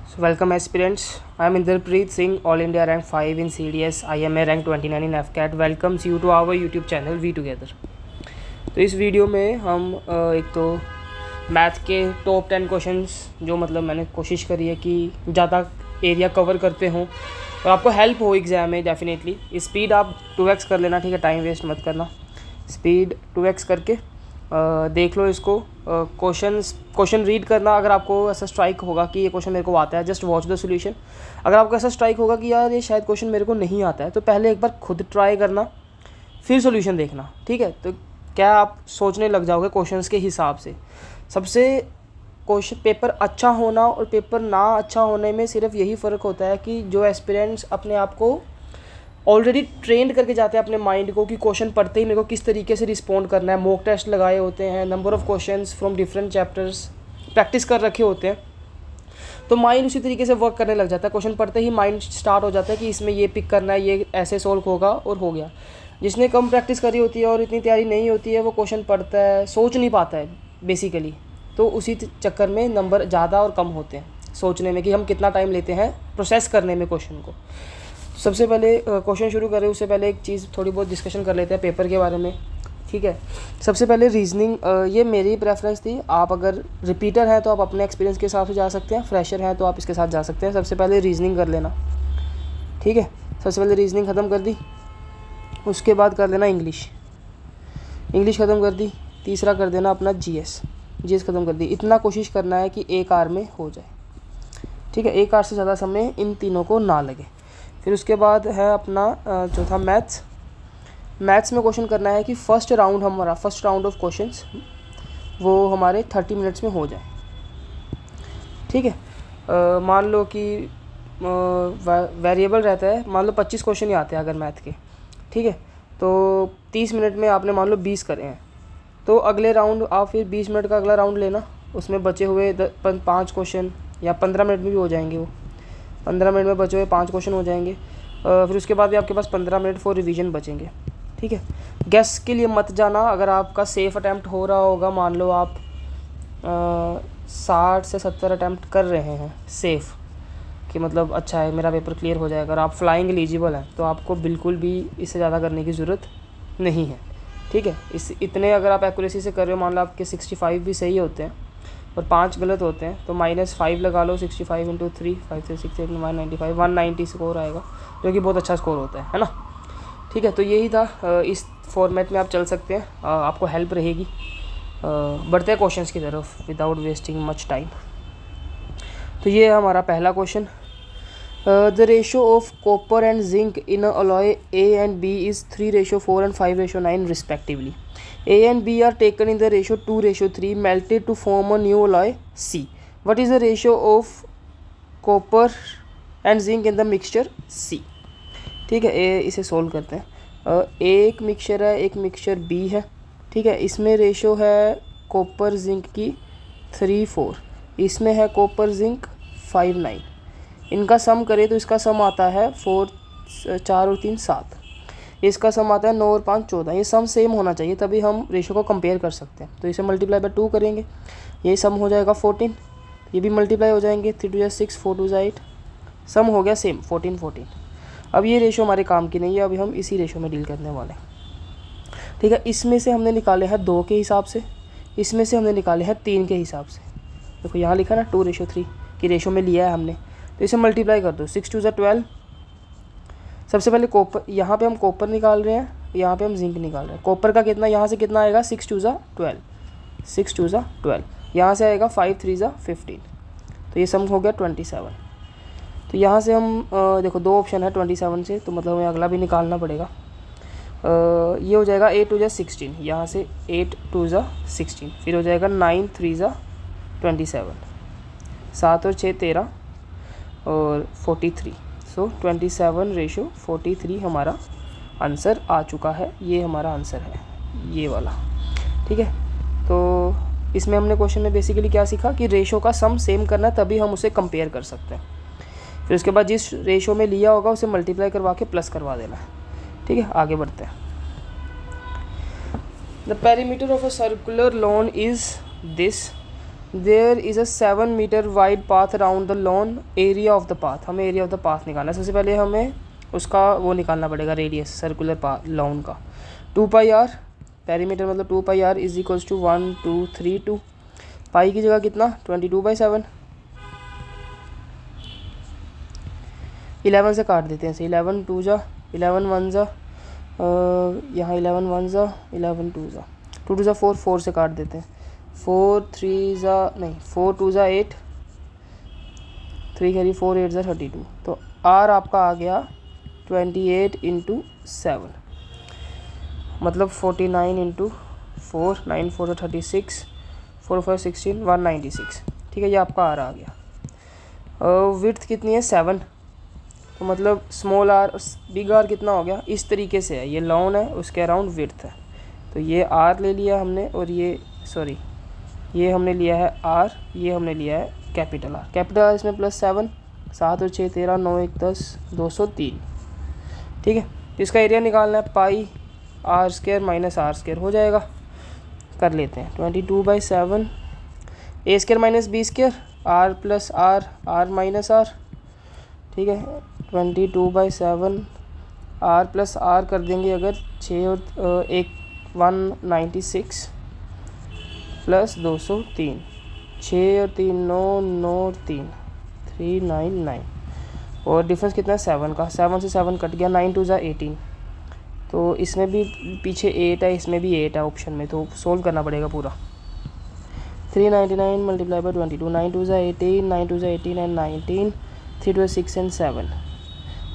So welcome aspirants. I am Inderpreet Singh, All India rank 5 in CDS, IMA rank 29 in FCAT. Welcomes you to our YouTube channel We Together. तो इस video में हम एक तो math के top 10 questions जो मतलब मैंने कोशिश करी है कि ज़्यादा एरिया कवर करते हों और आपको हेल्प हो एग्ज़ाम में डेफिनेटली. स्पीड आप 2x कर लेना, ठीक है, टाइम वेस्ट मत करना. स्पीड 2x करके देख लो इसको. क्वेश्चन रीड करना. अगर आपको ऐसा स्ट्राइक होगा कि ये क्वेश्चन मेरे को आता है, जस्ट वॉच द सॉल्यूशन. अगर आपको ऐसा स्ट्राइक होगा कि यार ये शायद क्वेश्चन मेरे को नहीं आता है, तो पहले एक बार खुद ट्राई करना, फिर सॉल्यूशन देखना, ठीक है. तो क्या आप सोचने लग जाओगे क्वेश्चंस के हिसाब से. सबसे क्वेश्चन पेपर अच्छा होना और पेपर ना अच्छा होने में सिर्फ यही फ़र्क होता है कि जो एस्पिरेंट्स अपने आप को ऑलरेडी ट्रेंड करके जाते हैं अपने माइंड को कि क्वेश्चन पढ़ते ही मेरे को किस तरीके से रिस्पॉन्ड करना है. मॉक टेस्ट लगाए होते हैं, number of questions from different chapters practice कर रखे होते हैं, तो माइंड उसी तरीके से वर्क करने लग जाता है. क्वेश्चन पढ़ते ही माइंड स्टार्ट हो जाता है कि इसमें ये पिक करना है, ये ऐसे सॉल्व होगा और हो गया. जिसने कम प्रैक्टिस करी होती है और इतनी तैयारी नहीं होती है, वो क्वेश्चन पढ़ता है, सोच नहीं पाता है बेसिकली. तो उसी चक्कर में नंबर ज़्यादा और कम होते हैं सोचने में कि हम कितना टाइम लेते हैं प्रोसेस करने में क्वेश्चन को. सबसे पहले क्वेश्चन शुरू करें उससे पहले एक चीज़ थोड़ी बहुत डिस्कशन कर लेते हैं पेपर के बारे में, ठीक है. सबसे पहले रीजनिंग, ये मेरी प्रेफरेंस थी. आप अगर रिपीटर हैं तो आप अपने एक्सपीरियंस के हिसाब से जा सकते हैं, फ्रेशर हैं तो आप इसके साथ जा सकते हैं. सबसे पहले रीजनिंग कर लेना, ठीक है. सबसे पहले रीजनिंग ख़त्म कर दी, उसके बाद कर लेना इंग्लिश ख़त्म कर दी. तीसरा कर देना अपना जीएस ख़त्म कर दी. इतना कोशिश करना है कि एक आवर में हो जाए, ठीक है. एक आवर से ज़्यादा समय इन तीनों को ना लगे. फिर उसके बाद है अपना जो था मैथ्स में क्वेश्चन करना है कि फ़र्स्ट राउंड ऑफ क्वेश्चंस वो हमारे 30 मिनट्स में हो जाए, ठीक है. मान लो कि वेरिएबल रहता है, मान लो 25 क्वेश्चन ही आते हैं अगर मैथ के, ठीक है. तो 30 मिनट में आपने मान लो 20 करे हैं, तो अगले राउंड आप फिर 20 मिनट का अगला राउंड लेना. उसमें बचे हुए 5 क्वेश्चन या 15 मिनट में भी हो जाएंगे. वो 15 मिनट में बचे हुए 5 क्वेश्चन हो जाएंगे. फिर उसके बाद भी आपके पास 15 मिनट फॉर रिवीजन बचेंगे, ठीक है. गेस के लिए मत जाना. अगर आपका सेफ़ अटैम्प्ट हो रहा होगा, मान लो आप 60 से 70 अटैम्प्ट कर रहे हैं सेफ़, कि मतलब अच्छा है मेरा पेपर क्लियर हो जाएगा. अगर आप फ्लाइंग एलिजिबल हैं तो आपको बिल्कुल भी इससे ज़्यादा करने की ज़रूरत नहीं है, ठीक है. इतने अगर आप एक्यूरेसी से कर रहे हो, मान लो आपके 65 भी सही होते हैं और 5 गलत होते हैं, तो -5 लगा लो. 65 × 3 5 3 6 8 9 95 190 स्कोर आएगा, जो कि बहुत अच्छा स्कोर होता है ना, ठीक है. तो यही था. इस फॉर्मेट में आप चल सकते हैं, आपको हेल्प रहेगी. बढ़ते हैं क्वेश्चंस की तरफ विदाउट वेस्टिंग मच टाइम. तो ये है हमारा पहला question. The ratio of copper and zinc in a alloy A and B is 3:4 and 5:9 respectively. A and B are taken in the ratio 2:3 melted to form a new alloy C. What is the ratio of copper and zinc in the mixture C? ठीक है, इसे solve करते हैं. एक mixture है, एक mixture B है, ठीक है. इसमें रेशो है कॉपर जिंक की 3:4, इसमें है कॉपर जिंक 5:9. इनका सम करें तो इसका सम आता है 4 4 और 3 7. इसका सम आता है 9 और 5 14. ये सम सेम होना चाहिए तभी हम रेशो को कंपेयर कर सकते हैं. तो इसे मल्टीप्लाई बाय 2 करेंगे, ये सम हो जाएगा 14. ये भी मल्टीप्लाई हो जाएंगे, 3 2 6 4 2 8. सम हो गया सेम 14. अब ये रेशो हमारे काम की नहीं है, अभी हम इसी रेशो में डील करने वाले हैं, ठीक है. इसमें से हमने निकाले हैं 2 के हिसाब से, इसमें से हमने निकाले हैं 3 के हिसाब से. देखो यहाँ लिखा ना 2:3 की रेशो में लिया है हमने, तो इसे मल्टीप्लाई कर दो. 6 2 12. सबसे पहले कॉपर, यहाँ पे हम कॉपर निकाल रहे हैं, यहाँ पे हम जिंक निकाल रहे हैं. कॉपर का कितना, यहाँ से कितना आएगा 6 2 12, 6 2 12. यहाँ से आएगा 5 3 15. तो ये सम हो गया 27. तो यहाँ से हम देखो 2 ऑप्शन है 27 से, तो मतलब हमें अगला भी निकालना पड़ेगा. ये हो जाएगा 8 2 16. यहाँ से 8 2 16. फिर हो जाएगा 9 3 27. 7 और 6 13 और 43. सो 27:43 हमारा आंसर आ चुका है. ये हमारा आंसर है, ये वाला, ठीक है. तो इसमें हमने क्वेश्चन में बेसिकली क्या सीखा कि रेशो का सम सेम करना है तभी हम उसे कंपेयर कर सकते हैं. फिर उसके बाद जिस रेशो में लिया होगा उसे मल्टीप्लाई करवा के प्लस करवा देना है, ठीक है. आगे बढ़ते हैं. The perimeter of a circular lawn is this. There is a 7 metre wide path around the lawn, area of the path. हमें एरिया ऑफ द पाथ निकालना है। सबसे पहले हमें उसका वो निकालना पड़ेगा, रेडियस सर्कुलर पाथ लॉन का। 2 पाई आर, पेरीमीटर मतलब 2 पाई आर इज इक्वल्स टू 1232। पाई की जगह कितना 22/7, 11 से काट देते हैं इसे। 11 2 जा 11 1 जा, यहाँ 11 1 जा 11 2 जा 2 2 जा 4, 4 से काट देते हैं। 4 3 जा नहीं 4 2 जा 8, 3 कैरी 4 8 जा 32। तो आर आपका आ गया 28 इंटू 7, मतलब 49 इंटू 4, 9 4 36, 4 5 16, 196। ठीक है, ये आपका आर आ गया। विड्थ कितनी है 7, तो मतलब स्मॉल आर बिग आर कितना हो गया, इस तरीके से है। ये लॉन है, उसके अराउंड विड्थ है। तो ये आर ले लिया हमने, और ये हमने लिया है आर, ये हमने लिया है कैपिटल आर। कैपिटल आर इसमें +7, 7 और 6 13, 9 1 10, 203। ठीक है, इसका एरिया निकालना है, pi R square minus R square हो जाएगा। कर लेते हैं 22/7, A square minus B square, R plus R minus R. ठीक है, 22/7 आर प्लस आर कर देंगे अगर, 6 और 1 196 प्लस 203, 6 और 3 9 9 और 3 399, और डिफरेंस कितना है 7 का। 7 से 7 कट गया, 9 2 जा 18। तो इसमें भी पीछे 8 है, इसमें भी 8 है ऑप्शन में, तो सोल्व करना पड़ेगा पूरा। 399 मल्टीप्लाई बाई 22, 9 2 जा 18, 9 2 जा 18 एंड 19, 3 2 6 एंड 7,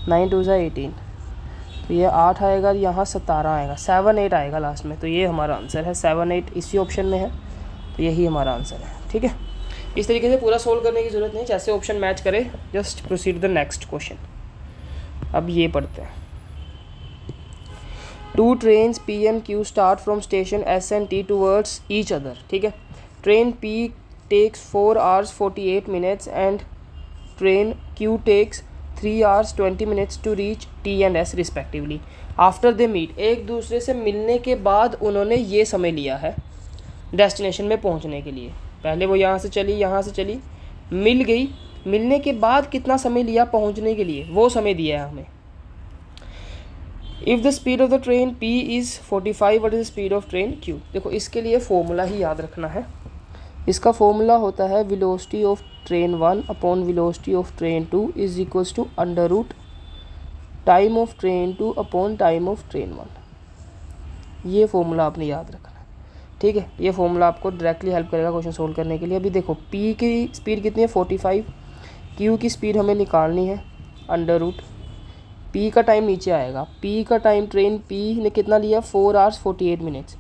9 2 जा 18। तो ये 8 आएगा, यहाँ 17 आएगा, 7 8 आएगा लास्ट में। तो ये हमारा आंसर है, 7 8 इसी ऑप्शन में है, तो यही हमारा आंसर है। ठीक है, इस तरीके से पूरा सोल्व करने की ज़रूरत नहीं, जैसे ऑप्शन मैच करे just proceed the next question. अब ये पढ़ते हैं। 2 trains P and Q start from station S and T towards each other। ठीक है, train P takes 4 hours 48 minutes and train Q takes 3 hours 20 minutes to reach T and S respectively। After they meet, एक दूसरे से मिलने के बाद उन्होंने ये समय लिया है डेस्टिनेशन में पहुंचने के लिए। पहले वो यहाँ से चली, मिल गई, मिलने के बाद कितना समय लिया पहुंचने के लिए, वो समय दिया है हमें। If the speed of the train P is 45, what is the speed of train Q। देखो, इसके लिए फॉर्मूला ही याद रखना है। इसका फॉर्मूला होता है velocity of train 1 upon velocity of train 2 is equals to under root time of train 2 upon time of train 1। ये फॉर्मूला आपने याद रखना है। ठीक है, ये फॉर्मूला आपको डायरेक्टली हेल्प करेगा क्वेश्चन सोल्व करने के लिए। अभी देखो, P की स्पीड कितनी है 45, Q की स्पीड हमें निकालनी है अंडर रूट, P का टाइम नीचे आएगा। P का टाइम ट्रेन P ने कितना लिया 4 hours 48 minutes,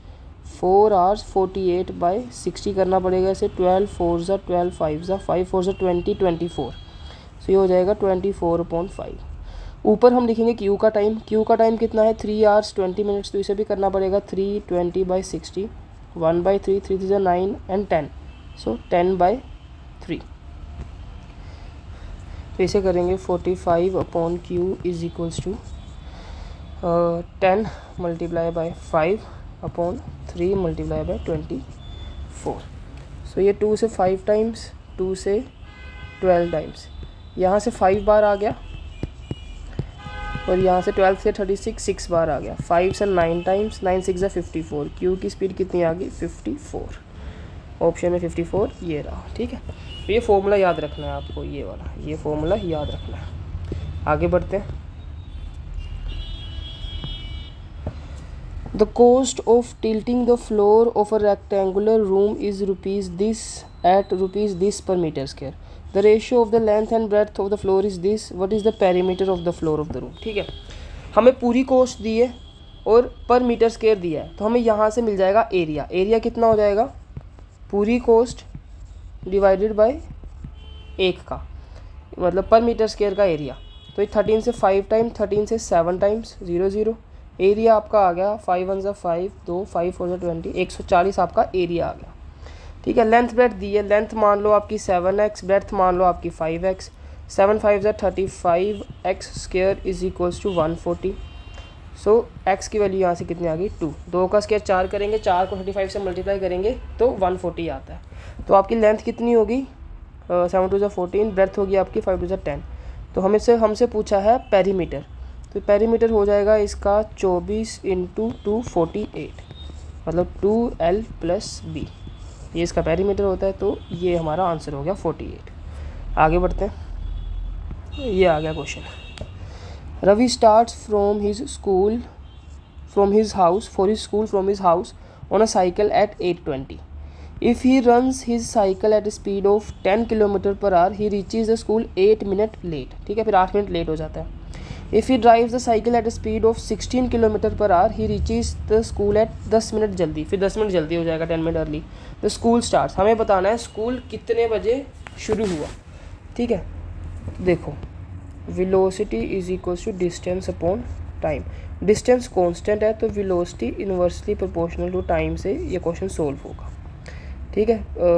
4 hours 48/60 करना पड़ेगा इसे। 12 4 जा 12 5 जा 5 4 जा 20 24, सो ये हो जाएगा 24/5। ऊपर हम लिखेंगे Q का टाइम कितना है 3 hours 20 minutes, तो इसे भी करना पड़ेगा 320/60, 1/3, 3 3 जा 9 एंड 10, सो 10/3। तो इसे करेंगे 45/Q is equals to 10 multiply by 5/3 multiply by 24। So ये 2 से 5 टाइम्स, 2 से 12 टाइम्स, यहाँ से 5 बार आ गया, और यहाँ से 12 से 36 6 बार आ गया। 5 से 9 टाइम्स, 9 6 जा 54। Q की स्पीड कितनी आ गई 54, ऑप्शन में 54 ये रहा। ठीक है, तो ये फॉर्मूला याद रखना है आपको, ये वाला, ये फॉर्मूला याद रखना है। आगे बढ़ते हैं। The cost of tilting the floor of a rectangular room is rupees this per metre square. The ratio of the length and breadth of the floor is this, what is the perimeter of the floor of the room. ठीक है, हमें पूरी cost दी है और पर metre square दिया है, तो हमें यहाँ से मिल जाएगा एरिया। एरिया कितना हो जाएगा, पूरी कॉस्ट डिवाइडेड बाय 1 का, मतलब पर मीटर स्क्वायर का एरिया। तो ये 13 से 5 टाइम्स, 13 से 7 टाइम्स 0 0, एरिया आपका आ गया 5 1 जा 5, 2 5 4 जा 20, 140 आपका एरिया आ गया। ठीक है, लेंथ ब्रेड्थ दी है, लेंथ मान लो आपकी 7x, ब्रेड्थ मान लो आपकी 5x, 7 5 जा 35, x square is equals to 140। So x की वैल्यू यहाँ से कितनी आ गई 2, 2 का स्क्वायर 4 करेंगे, 4 को 35 से मल्टीप्लाई करेंगे तो 140 आता है। तो आपकी लेंथ कितनी होगी, 7 टू 14, ब्रेथ होगी आपकी 5 टू 10। तो हमसे पूछा है पेरीमीटर, तो पेरीमीटर हो जाएगा इसका 24 इंटू 248, मतलब 2L + B, ये इसका पेरीमीटर होता है। तो ये हमारा आंसर हो गया 48। आगे बढ़ते हैं, ये आ गया question. Ravi starts from his house on a cycle at 8:20. If he runs his cycle at a speed of 10 km/h, he reaches the school 8 minutes late. ठीक है, फिर 8 मिनट लेट हो जाता है। If he drives the cycle at a speed of 16 km/h, he reaches the school at 10 minute जल्दी, फिर 10 minute जल्दी हो जाएगा, 10 minute early. The school starts, हमें बताना है स्कूल कितने बजे शुरू हुआ। ठीक है, देखो velocity is equals to distance upon time. Distance constant है तो velocity inversely proportional to time से ये क्वेश्चन सोल्व होगा। ठीक है,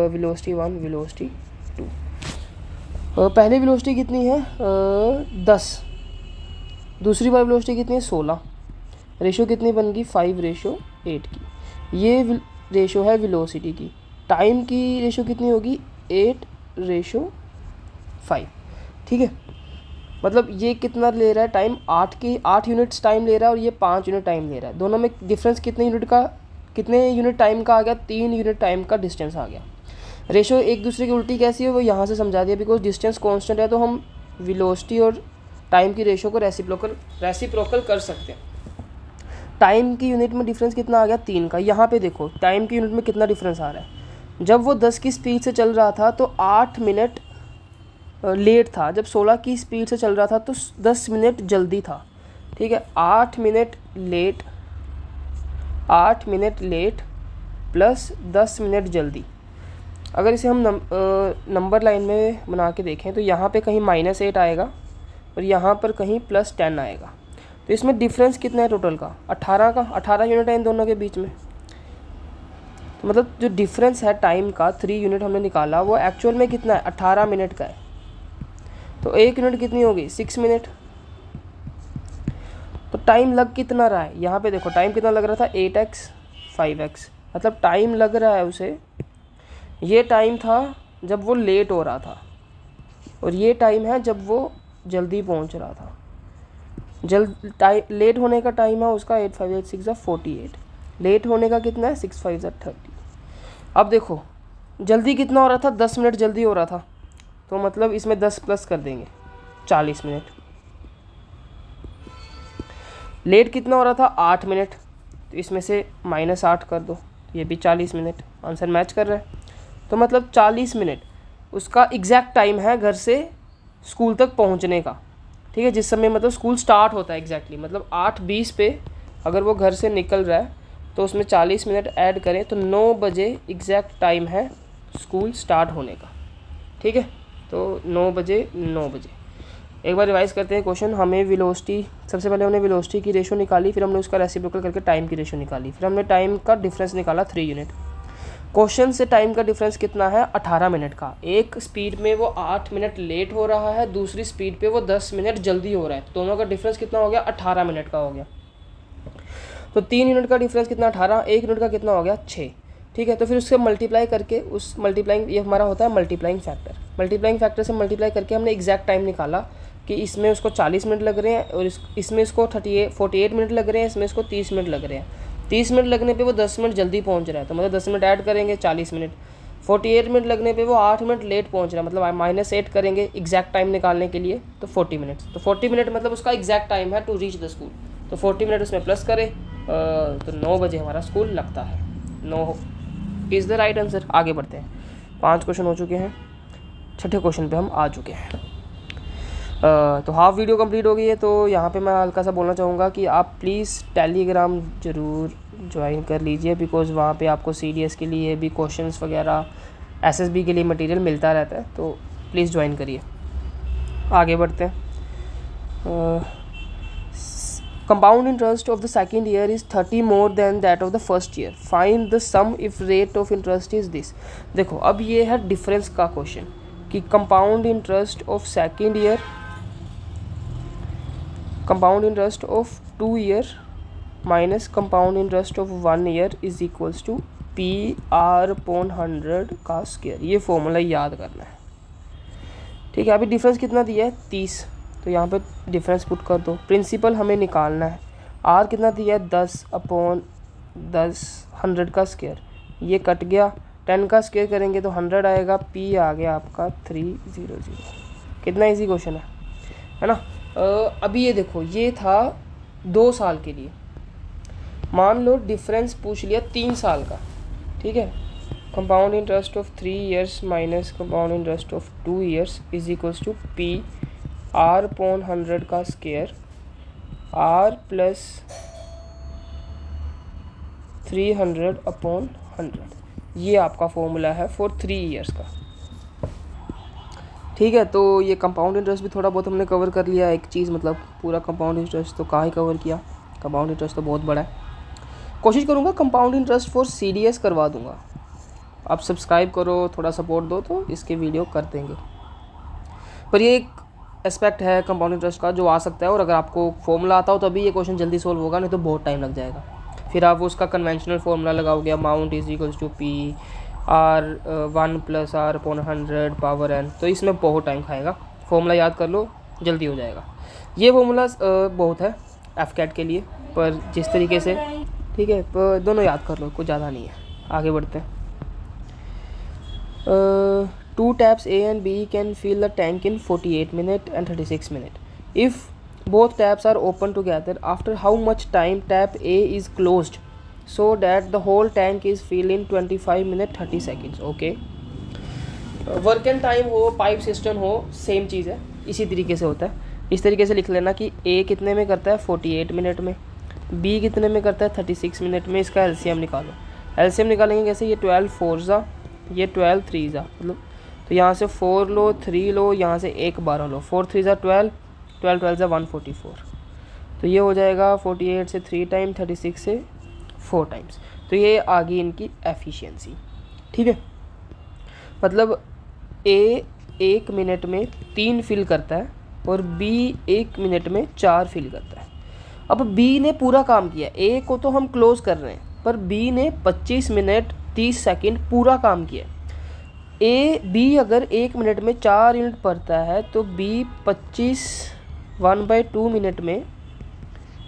वेलोसिटी 1, वेलोसिटी 2। पहली वेलोसिटी कितनी है, 10, दूसरी बार वेलोसिटी कितनी है, 16, रेशो कितनी बन गई, 5:8 की। ये रेशो है वेलोसिटी की। टाइम की रेशो कितनी होगी, 8:5। ठीक है, मतलब ये कितना ले रहा है टाइम, 8 यूनिट्स टाइम ले रहा है और ये 5 यूनिट टाइम ले रहा है। दोनों में डिफरेंस कितने यूनिट टाइम का आ गया, 3 यूनिट टाइम का डिस्टेंस आ गया। रेशो एक दूसरे की उल्टी कैसी है वो यहाँ से समझा दिया, बिकॉज डिस्टेंस कांस्टेंट है तो हम वेलोसिटी और टाइम की रेशो को रेसिप्रोकल कर सकते हैं। टाइम की यूनिट में डिफरेंस कितना आ गया, 3 का। यहाँ पे देखो टाइम की यूनिट में कितना डिफरेंस आ रहा है। जब वो 10 की स्पीड से चल रहा था तो 8 मिनट लेट था, जब 16 की स्पीड से चल रहा था तो 10 मिनट जल्दी था। ठीक है, 8 मिनट लेट प्लस 10 मिनट जल्दी। अगर इसे हम नंबर लाइन में बना के देखें तो यहाँ पे कहीं -8 आएगा और यहाँ पर कहीं +10 आएगा। तो इसमें डिफरेंस कितना है टोटल का, 18 यूनिट है इन दोनों के बीच में। तो मतलब जो डिफरेंस है टाइम का 3 यूनिट हमने निकाला, वो एक्चुअल में कितना है, 18 मिनट का है। तो 1 यूनिट कितनी होगी, 6 मिनट। तो टाइम लग कितना रहा है, यहाँ पे देखो टाइम कितना लग रहा था, 8x 5x, मतलब टाइम लग रहा है उसे। ये टाइम था जब वो लेट हो रहा था और ये टाइम है जब वो जल्दी पहुँच रहा था। लेट होने का टाइम है उसका 8 5 8 6 48, लेट होने का कितना है, 6 5 30। अब देखो जल्दी कितना हो रहा था, 10 मिनट जल्दी हो रहा था, तो मतलब इसमें 10 प्लस कर देंगे, 40 मिनट। लेट कितना हो रहा था, 8 मिनट, तो इसमें से -8 कर दो, ये भी 40 मिनट। आंसर मैच कर रहा है। तो मतलब 40 मिनट उसका एग्जैक्ट टाइम है घर से स्कूल तक पहुंचने का। ठीक है, जिस समय मतलब स्कूल स्टार्ट होता है एग्जैक्टली, मतलब 8:20 पे अगर वो घर से निकल रहा है तो उसमें 40 मिनट ऐड करें तो 9 बजे एग्जैक्ट टाइम है स्कूल स्टार्ट होने का। ठीक है, तो 9 बजे एक बार रिवाइज करते हैं क्वेश्चन। हमें वेलोसिटी, सबसे पहले हमने वेलोसिटी की रेशो निकाली, फिर हमने उसका रेसिप्रोकल करके टाइम की रेशो निकाली, फिर हमने टाइम का डिफरेंस निकाला 3 यूनिट। क्वेश्चन से टाइम का डिफरेंस कितना है, 18 मिनट का। एक स्पीड में वो 8 मिनट लेट हो रहा है, दूसरी स्पीड पे वो 10 मिनट जल्दी हो रहा है, दोनों का डिफरेंस कितना हो गया, 18 मिनट का हो गया। तो 3 यूनिट का डिफरेंस कितना, 18, 1 यूनिट का कितना हो गया, 6। ठीक है, तो फिर उससे मल्टीप्लाई करके उस मल्टीप्लाइंग, ये हमारा होता है मल्टीप्लाइंग फैक्टर से मल्टीप्लाई करके हमने एग्जैक्ट टाइम निकाला कि इसमें उसको 40 मिनट लग रहे हैं और इसमें इसको 48 मिनट लग रहे हैं, इसमें इसको 30 मिनट लग रहे हैं। 30 मिनट लगने पे वो 10 मिनट जल्दी पहुंच रहा है, तो मतलब 10 मिनट ऐड करेंगे, 40 मिनट। 48 मिनट लगने पे वो 8 मिनट लेट पहुंच रहा है, मतलब -8 करेंगे एग्जैक्ट टाइम निकालने के लिए, तो 40 मिनट। तो 40 मिनट मतलब उसका एग्जैक्ट टाइम है टू रीच द स्कूल, तो 40 मिनट उसमें प्लस करें तो 9 बजे हमारा स्कूल लगता है। 9 इज़ द राइट आंसर। आगे बढ़ते हैं, 5 क्वेश्चन हो चुके हैं, 6ठे क्वेश्चन पे हम आ चुके हैं। तो हाफ वीडियो कंप्लीट हो गई है। तो यहाँ पे मैं हल्का सा बोलना चाहूँगा कि आप प्लीज़ टेलीग्राम ज़रूर ज्वाइन कर लीजिए, बिकॉज़ वहाँ पे आपको CDS के लिए भी क्वेश्चंस वगैरह, SSB के लिए मटेरियल मिलता रहता है, तो प्लीज़ ज्वाइन करिए। आगे बढ़ते हैं। Compound interest of the second year is 30 more than that of the first year, find the sum if rate of interest is this. देखो अब ये है डिफरेंस का क्वेश्चन कि compound interest of second year, compound interest of 2 year minus compound interest of 1 year is equals to P R upon 100 का square, ये formula याद करना है। ठीक है, अभी डिफरेंस कितना दिया है 30, तो यहाँ पे डिफरेंस पुट कर दो। प्रिंसिपल हमें निकालना है, आर कितना दिया है 10 अपॉन 10 100 का स्क्वायर, ये कट गया, 10 का स्क्वायर करेंगे तो 100 आएगा, पी आ गया आपका 300। कितना इजी क्वेश्चन है ना। अभी ये देखो, ये था 2 साल के लिए, मान लो डिफरेंस पूछ लिया 3 साल का। ठीक है, compound interest of 3 years minus compound interest of 2 years is equals to P R upon 100 का स्क्वायर आर प्लस 300 अपॉन 100, ये आपका फॉर्मूला है फॉर 3 ईयर्स का। ठीक है, तो ये कंपाउंड इंटरेस्ट भी थोड़ा बहुत हमने कवर कर लिया, एक चीज़ मतलब पूरा कंपाउंड इंटरेस्ट तो कहाँ ही कवर किया, कंपाउंड इंटरेस्ट तो बहुत बड़ा है। कोशिश करूँगा कंपाउंड इंटरेस्ट फॉर CDS करवा दूँगा, आप सब्सक्राइब करो, थोड़ा सपोर्ट दो तो इसके वीडियो कर देंगे। पर ये एक एस्पेक्ट है कंपाउंड इंटरेस्ट का जो आ सकता है, और अगर आपको फॉर्मूला आता हो तो अभी ये क्वेश्चन जल्दी सोल्व होगा, नहीं तो बहुत टाइम लग जाएगा। फिर आप उसका कन्वेंशनल फॉर्मूला लगाओगे, amount is equals to P R 1 plus R upon 100 power n, तो इसमें बहुत टाइम खाएगा। फॉर्मूला याद कर लो, जल्दी हो जाएगा। ये फॉर्मूला बहुत है FCAT के लिए, पर जिस तरीके से, ठीक है, पर दोनों याद कर लो, कुछ ज़्यादा नहीं है। आगे बढ़ते हैं। 2 taps A and B can fill the tank in 48 minutes and 36 minutes. If both taps are open together, after how much time tap A is closed so that the whole tank is filled in 25 minutes 30 seconds? Okay. Work and time हो, pipe system हो, same चीज़ है, इसी तरीके से होता है। इस तरीके से लिख लेना कि A कितने में करता है 48 मिनट में, B कितने में करता है 36 मिनट में। इसका LCM निकालो। LCM निकालेंगे कैसे, ये 12 4 ये 12 3 मतलब, तो यहाँ से 4 लो, 3 लो, यहाँ से 1 12 लो, 4 3 12, 12 12 144, तो ये हो जाएगा 48 से 3 टाइम, 36 से 4 टाइम्स। तो ये आ गई इनकी एफिशिएंसी। ठीक है, मतलब A 1 मिनट में 3 फिल करता है और B 1 मिनट में 4 फिल करता है। अब B ने पूरा काम किया, A को तो हम क्लोज कर रहे हैं, पर B ने 25 मिनट 30 सेकंड पूरा काम किया। B अगर 1 मिनट में 4 यूनिट पढ़ता है तो B 25 1/2 मिनट में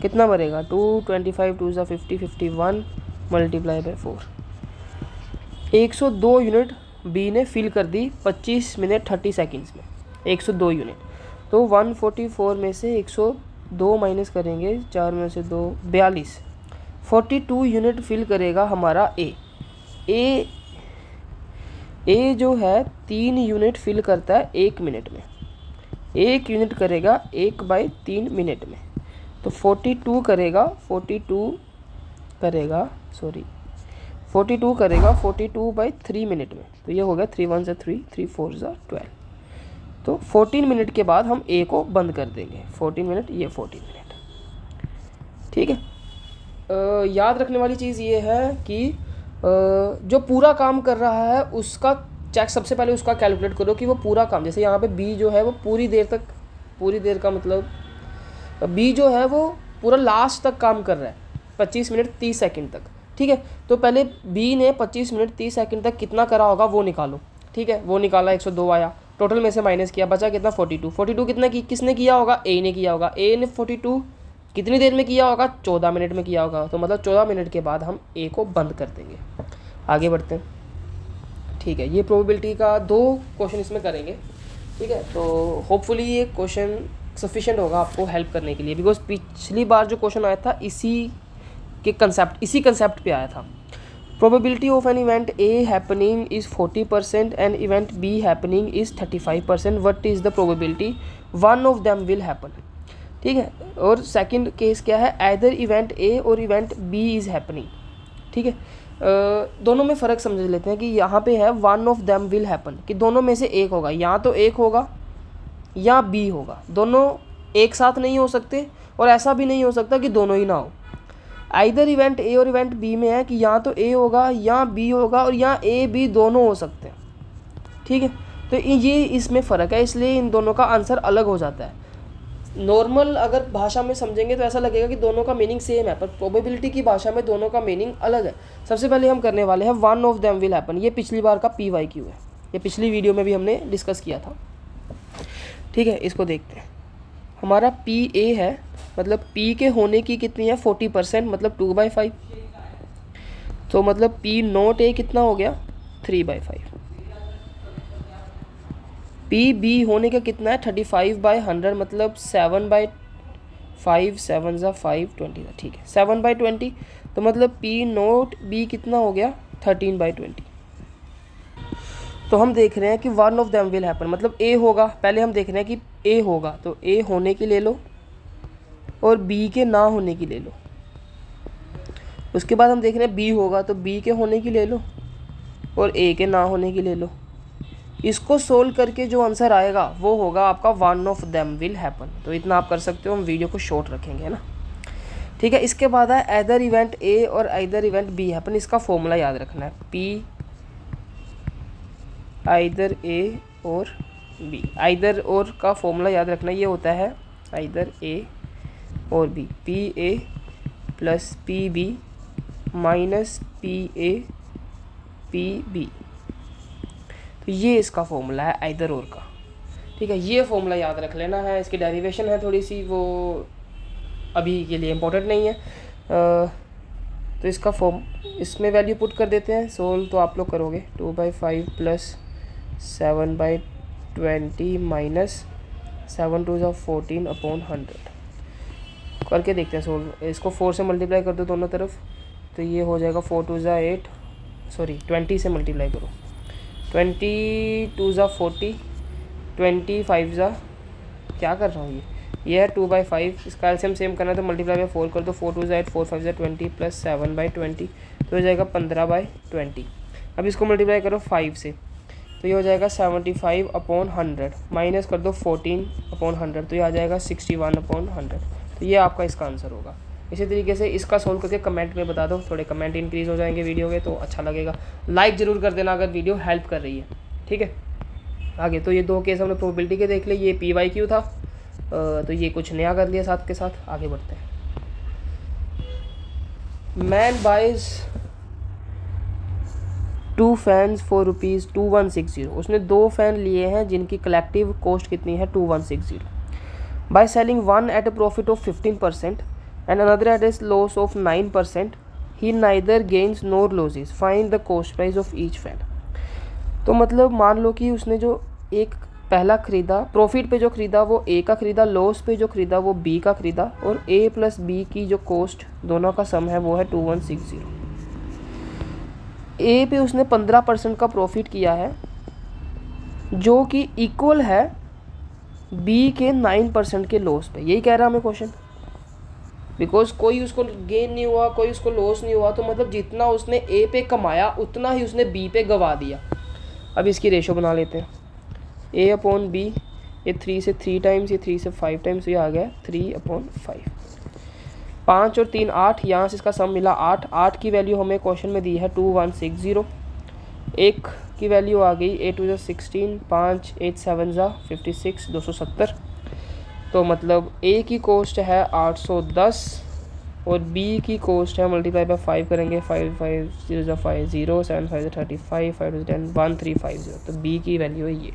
कितना भरेगा, 2 25 2 50 51 मल्टीप्लाई बाई 4, 102 यूनिट B ने फिल कर दी 25 मिनट 30 सेकंड्स में, 102 यूनिट। तो 144 में से 102 माइनस करेंगे, 4 में से 2 42, 42 यूनिट फिल करेगा हमारा A जो है 3 यूनिट फिल करता है 1 मिनट में, 1 यूनिट करेगा 1/3 मिनट में, तो 42 करेगा 42/3 मिनट में, तो ये हो गया 3 1 3 3 4 12। तो 14 मिनट के बाद हम A को बंद कर देंगे, 14 मिनट, ये 14 मिनट। ठीक है, याद रखने वाली चीज़ ये है कि जो पूरा काम कर रहा है उसका चेक सबसे पहले उसका कैलकुलेट करो कि वो पूरा काम, जैसे यहाँ पे B जो है वो पूरी देर का मतलब B जो है वो पूरा लास्ट तक काम कर रहा है 25 मिनट 30 सेकंड तक। ठीक है, तो पहले B ने 25 मिनट 30 सेकंड तक कितना करा होगा वो निकालो। ठीक है, वो निकाला, 102 आया, टोटल में से माइनस किया, बचा कितना 42 कितना किसने किया होगा, A ने किया होगा। A ने 42 कितनी देर में किया होगा, 14 मिनट में किया होगा, तो मतलब 14 मिनट के बाद हम A को बंद कर देंगे। आगे बढ़ते हैं। ठीक है, ये प्रोबेबिलिटी का 2 क्वेश्चन इसमें करेंगे। ठीक है, तो होपफुली ये क्वेश्चन सफिशिएंट होगा आपको हेल्प करने के लिए, बिकॉज पिछली बार जो क्वेश्चन आया था इसी कंसेप्ट पे आया था। Probability of an event A happening is 40% and event B happening is 35%, what is the probability one of them will happen. ठीक है, और सेकंड केस क्या है, आइदर इवेंट A और इवेंट B इज़ हैपनिंग। ठीक है, दोनों में फ़र्क समझ लेते हैं कि यहाँ पे है one of them will happen, कि दोनों में से एक होगा, या तो एक होगा या B होगा, दोनों एक साथ नहीं हो सकते, और ऐसा भी नहीं हो सकता कि दोनों ही ना हो। आइदर इवेंट A और इवेंट B में है कि या तो A होगा या B होगा, और या A B दोनों हो सकते हैं। ठीक है, तो ये इसमें फ़र्क है, इसलिए इन दोनों का आंसर अलग हो जाता है। नॉर्मल अगर भाषा में समझेंगे तो ऐसा लगेगा कि दोनों का मीनिंग सेम है, पर प्रोबेबिलिटी की भाषा में दोनों का मीनिंग अलग है। सबसे पहले हम करने वाले हैं one of them will happen. ये पिछली बार का PYQ है, ये पिछली वीडियो में भी हमने डिस्कस किया था, ठीक है। इसको देखते हैं। हमारा PA है, मतलब P के होने की कितनी है 40%, मतलब 2/5। तो मतलब P नॉट A कितना हो गया 3/5। PB होने का कितना है 35/100, मतलब 7/5, 7 ज़ा 5 20, ठीक है 7/20। तो मतलब P नॉट B कितना हो गया 13/20। तो हम देख रहे हैं कि one of them will happen, मतलब A होगा। पहले हम देख रहे हैं कि A होगा, तो A होने की ले लो और B के ना होने की ले लो। उसके बाद हम देख रहे हैं B होगा, तो B के होने की ले लो और A के ना होने की ले लो। इसको सोल्व करके जो आंसर आएगा वो होगा आपका one of them will happen. तो इतना आप कर सकते हो, हम वीडियो को शॉर्ट रखेंगे ना, ठीक है। इसके बाद है आइदर इवेंट A और आइदर इवेंट B हैपन। इसका फॉर्मूला याद रखना है, P आइदर A और B। आइदर और का फॉर्मूला याद रखना, ये होता है आइदर A और B, PA plus PB minus PA PB। तो ये इसका फॉर्मूला है आइदर और का, ठीक है। ये फॉर्मूला याद रख लेना है। इसकी डेरिवेशन है थोड़ी सी, वो अभी के लिए इम्पोर्टेंट नहीं है। तो इसका इसमें वैल्यू पुट कर देते हैं सोल्व। तो आप लोग करोगे 2/5 प्लस 7/20 माइनस 7 2 ज़ा 14/100 करके देखते हैं सोल्व। इसको 4 से मल्टीप्लाई कर दो दोनों तरफ, तो ये हो जाएगा 4 2 ज़ा 8, सॉरी 20 से मल्टीप्लाई करो, 20 2 ज़ा 40, 25 ज़ा क्या कर रहा हूँ ये है 2/5। इसका एलसीएम सेम करना है तो मल्टीप्लाई बाई 4 कर दो, 4 2 ज़ा 8, 4 5 ज़ा 20 प्लस 7/20, तो हो जाएगा 15/20। अब इसको मल्टीप्लाई करो 5 से, तो ये हो जाएगा 75/100 माइनस कर दो 14/100, तो ये आ जाएगा 61/100। तो ये आपका इसका आंसर होगा। इसी तरीके से इसका सोल्व करके कमेंट में बता दो, थोड़े कमेंट इंक्रीज़ हो जाएंगे वीडियो के तो अच्छा लगेगा। लाइक ज़रूर कर देना अगर वीडियो हेल्प कर रही है, ठीक है। आगे तो ये दो केस हमने प्रोबेबिलिटी के देख लिए, ये PYQ था, तो ये कुछ नया कर लिया साथ के साथ। आगे बढ़ते हैं। Man buys 2 fans for ₹2160। उसने 2 फ़ैन लिए हैं जिनकी कलेक्टिव कॉस्ट कितनी है 2160। By selling one at a profit of 15% and another at a loss of 9%, he neither gains nor loses. Find the cost price of each fan. तो मतलब मान लो कि उसने जो एक पहला ख़रीदा, प्रॉफिट पे जो ख़रीदा वो A का ख़रीदा, लॉस पे जो ख़रीदा वो B का ख़रीदा, और A प्लस B की जो कॉस्ट दोनों का सम है वो है 2160। A पे उसने 15% का प्रॉफिट किया है जो कि इक्वल है B के 9% के लॉस पे। यही कह रहा है हमें क्वेश्चन, बिकॉज कोई उसको गेन नहीं हुआ, कोई उसको लॉस नहीं हुआ, तो मतलब जितना उसने A पे कमाया उतना ही उसने B पे गवा दिया। अब इसकी रेशो बना लेते हैं, A/B, ये 3 से 3 टाइम्स, ये 3 से 5 टाइम्स, ये आ गया 3/5। 5 और 3 8, यहाँ से इसका सम मिला 8। 8 की वैल्यू हमें क्वेश्चन में दी है 2160। 1 की वैल्यू आ गई 8 2 16, 5 8 7 56, 270। तो मतलब A की कॉस्ट है 810 और B की कॉस्ट है, मल्टीप्लाई बाय 5 करेंगे, 5 5 0 5 0, 7 5 35, 5 2 10, 1350। तो B की वैल्यू है ये।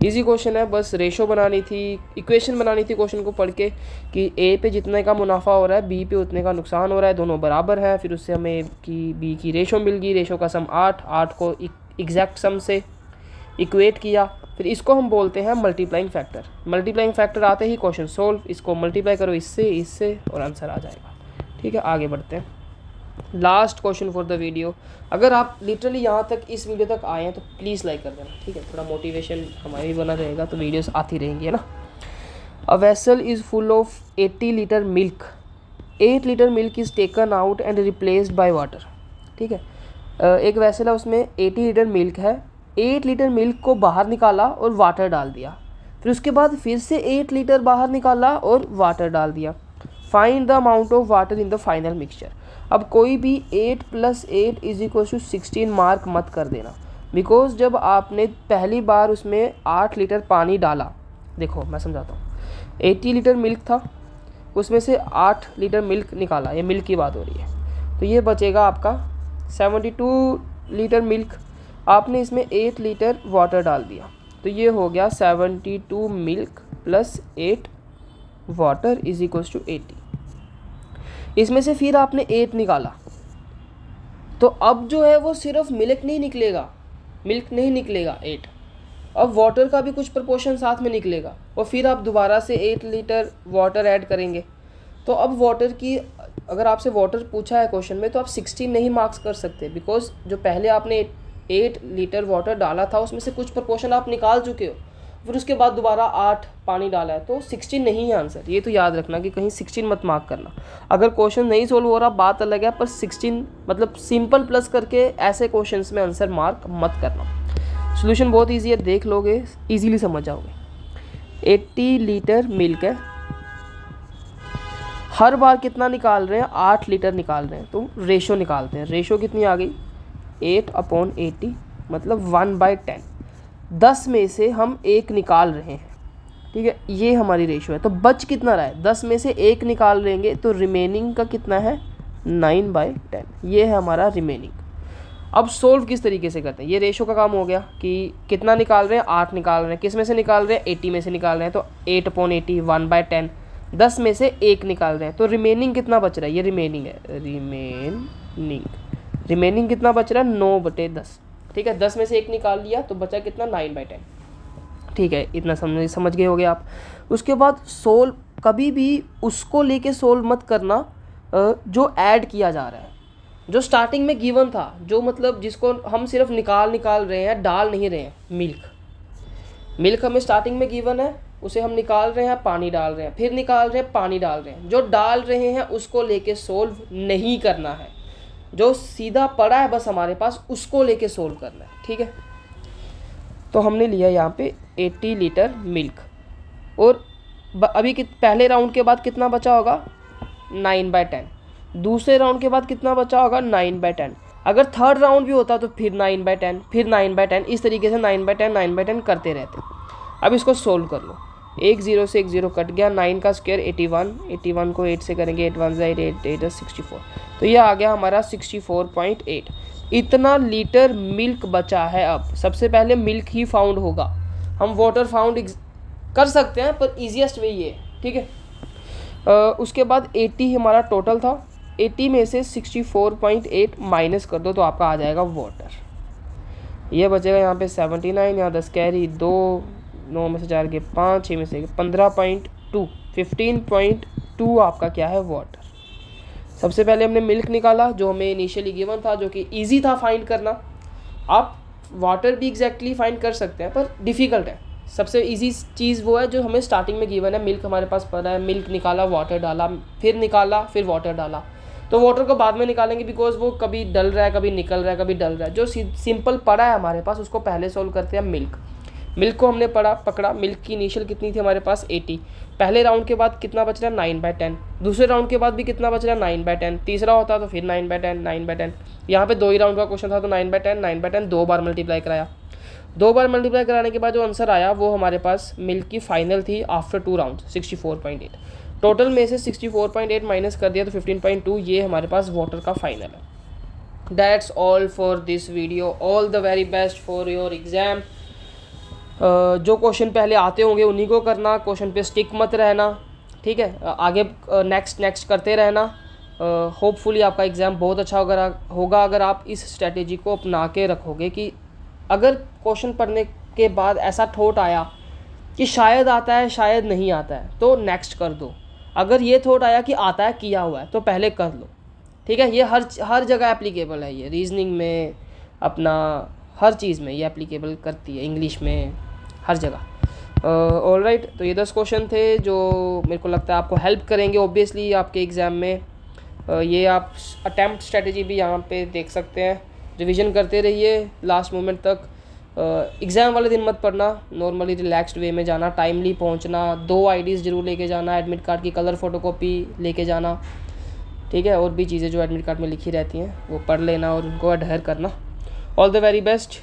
इजी क्वेश्चन है, बस रेशो बनानी थी, इक्वेशन बनानी थी क्वेश्चन को पढ़ के कि A पे जितने का मुनाफा हो रहा है B पे उतने का नुकसान हो रहा है, दोनों बराबर है। फिर उससे हमें कि B की रेशो मिल गई, रेशो का सम 8 को एग्जैक्ट सम से इक्वेट किया, फिर इसको हम बोलते हैं मल्टीप्लाइंग फैक्टर। मल्टीप्लाइंग फैक्टर आते ही क्वेश्चन सोल्व, इसको मल्टीप्लाई करो इससे और आंसर आ जाएगा, ठीक है। आगे बढ़ते हैं, last question for the video. अगर आप लिटरली यहाँ तक इस वीडियो तक आए हैं तो प्लीज़ लाइक कर देना, ठीक है, थोड़ा मोटिवेशन हमारी भी बना रहेगा, तो वीडियोस आती रहेंगी, है ना। A vessel is full of 80 litre milk, 8 litre milk is taken out and replaced by water, ठीक है। एक वेसल है, उसमें 80 लीटर मिल्क है, 8 लीटर मिल्क को बाहर निकाला और वाटर डाल दिया, फिर उसके बाद फिर से 8 लीटर बाहर निकाला और वाटर डाल दिया। Find the amount of water in the final mixture. अब कोई भी 8 + 8 = 16 मार्क मत कर देना, बिकॉज जब आपने पहली बार उसमें 8 लीटर पानी डाला, देखो मैं समझाता हूँ, 80 लीटर मिल्क था, उसमें से 8 लीटर मिल्क निकाला, ये मिल्क की बात हो रही है। तो ये बचेगा आपका 72 लीटर मिल्क, आपने इसमें 8 लीटर वाटर डाल दिया, तो ये हो गया 72 milk plus 8 water is equals to 80। इसमें से फिर आपने 8 निकाला, तो अब जो है वो सिर्फ मिल्क नहीं निकलेगा, 8, अब वाटर का भी कुछ प्रपोर्शन साथ में निकलेगा, और फिर आप दोबारा से 8 लीटर वाटर ऐड करेंगे। तो अब वाटर की, अगर आपसे वाटर पूछा है क्वेश्चन में, तो आप 16 नहीं मार्क्स कर सकते, बिकॉज जो पहले आपने 8 लीटर वाटर डाला था उसमें से कुछ प्रपोर्शन आप निकाल चुके हो, फिर उसके बाद दोबारा 8 पानी डाला है, तो 16 नहीं है आंसर। ये तो याद रखना कि कहीं 16 मत मार्क करना। अगर क्वेश्चन नहीं सोल्व हो रहा बात अलग है, पर 16 मतलब सिंपल प्लस करके ऐसे क्वेश्चंस में आंसर मार्क मत करना। सोल्यूशन बहुत ईजी है, देख लोगे ईजीली समझ जाओगे। 80 लीटर मिल्क है, हर बार कितना निकाल रहे हैं, 8 लीटर निकाल रहे हैं, तो रेशो निकालते हैं। रेशो कितनी आ गई, 8/80 मतलब 1/10। 10 में से हम 1 निकाल रहे हैं, ठीक है, ये हमारी रेशो है। तो बच कितना रहा है, 10 में से 1 निकाल लेंगे तो रिमेनिंग का कितना है, 9/10, ये है हमारा रिमेनिंग। अब सोल्व किस तरीके से करते हैं, ये रेशो का काम हो गया कि कितना निकाल रहे हैं, 8 निकाल रहे हैं, किस में से निकाल रहे हैं, 80 में से निकाल रहे हैं, तो 8/80 1/10, 10 में से 1 निकाल रहे हैं, तो रिमेनिंग कितना बच रहा है, ये रिमेनिंग है, रिमेनिंग कितना बच रहा है, 9/10, ठीक है। 10 में से 1 निकाल लिया तो बचा कितना, 9/10, ठीक है। इतना समझ गए होगे आप। उसके बाद सोल्व, कभी भी उसको लेके सोल्व मत करना जो ऐड किया जा रहा है, जो स्टार्टिंग में गिवन था, जो मतलब जिसको हम सिर्फ निकाल रहे हैं, डाल नहीं रहे हैं। मिल्क हमें स्टार्टिंग में गिवन है, उसे हम निकाल रहे हैं, पानी डाल रहे हैं, फिर निकाल रहे हैं, पानी डाल रहे हैं। जो डाल रहे हैं उसको लेके सोल्व नहीं करना है, जो सीधा पड़ा है बस हमारे पास उसको लेके सोल्व करना है, ठीक है। तो हमने लिया यहाँ पे 80 लीटर मिल्क, और अभी पहले राउंड के बाद कितना बचा होगा, 9/10। दूसरे राउंड के बाद कितना बचा होगा, 9/10। अगर थर्ड राउंड भी होता तो फिर 9/10, फिर 9/10, इस तरीके से 9/10 करते रहते। अब इसको सोल्व कर लो, 1 0 से 1 0 कट गया, 9 का स्क्वायर 81 को 8 से करेंगे, 8 1 8 8 8 64, तो ये आ गया हमारा 64.8। इतना लीटर मिल्क बचा है। अब सबसे पहले मिल्क ही फाउंड होगा, हम वाटर फाउंड कर सकते हैं पर ईजीएस्ट वे ये है, ठीक है। उसके बाद 80 हमारा टोटल था, 80 में से 64.8 माइनस कर दो तो आपका आ जाएगा वाटर। ये बचेगा यहाँ पे 79, यहाँ 10 कैरी 2, 9 में से 4 के 5, 6 में से 15.2, 15.2 आपका क्या है, वाटर। सबसे पहले हमने मिल्क निकाला जो हमें इनिशियली गिवन था, जो कि इजी था फाइंड करना। आप वाटर भी एग्जैक्टली फाइंड कर सकते हैं पर डिफ़िकल्ट है। सबसे इजी चीज़ वो है जो हमें स्टार्टिंग में गिवन है। मिल्क हमारे पास पड़ा है, मिल्क निकाला, वाटर डाला, फिर निकाला, फिर वाटर डाला। तो वाटर को बाद में निकालेंगे बिकॉज वो कभी डल रहा है, कभी निकल रहा है, कभी डल रहा है। जो सिंपल पड़ा है हमारे पास उसको पहले सोल्व करते हैं। मिल्क को हमने पकड़ा। मिल्क की इनिशियल कितनी थी हमारे पास, 80। पहले राउंड के बाद कितना बच रहा है, 9/10। दूसरे राउंड के बाद भी कितना बच रहा है, 9/10। तीसरा होता तो फिर 9/10। यहाँ पे 2 ही राउंड का क्वेश्चन था तो 9/10 2 बार मल्टीप्लाई कराया। 2 बार मल्टीप्लाई कराने के बाद जो आंसर आया वो हमारे पास मिल्क की फाइनल थी आफ्टर 2 राउंड, 64.8। टोटल में से 64.8 माइनस कर दिया तो 15.2, ये हमारे पास वाटर का फाइनल है। That's all for this video. All the very best for your exam. जो क्वेश्चन पहले आते होंगे उन्हीं को करना, क्वेश्चन पे स्टिक मत रहना, ठीक है। आगे नेक्स्ट करते रहना। होपफुली आपका एग्ज़ाम बहुत अच्छा होगा अगर आप इस स्ट्रेटेजी को अपना के रखोगे कि अगर क्वेश्चन पढ़ने के बाद ऐसा थॉट आया कि शायद आता है शायद नहीं आता है तो नेक्स्ट कर दो। अगर ये थॉट आया कि आता है, किया हुआ है, तो पहले कर लो, ठीक है। ये हर जगह एप्लीकेबल है, ये रीजनिंग में, अपना हर चीज़ में ये एप्लीकेबल करती है, इंग्लिश में, हर जगह। ऑल राइट, तो ये 10 क्वेश्चन थे जो मेरे को लगता है आपको हेल्प करेंगे ऑब्वियसली आपके एग्ज़ाम में। ये आप अटैम्प्ट स्ट्रेटेजी भी यहाँ पे देख सकते हैं। रिवीजन करते रहिए लास्ट मोमेंट तक। एग्ज़ाम वाले दिन मत पढ़ना, नॉर्मली रिलैक्स्ड वे में जाना, टाइमली पहुँचना, 2 आईडीज़ जरूर लेके जाना, एडमिट कार्ड की कलर फोटोकॉपी लेके जाना, ठीक है। और भी चीज़ें जो एडमिट कार्ड में लिखी रहती हैं वो पढ़ लेना और उनको अडहेयर करना। All the very best.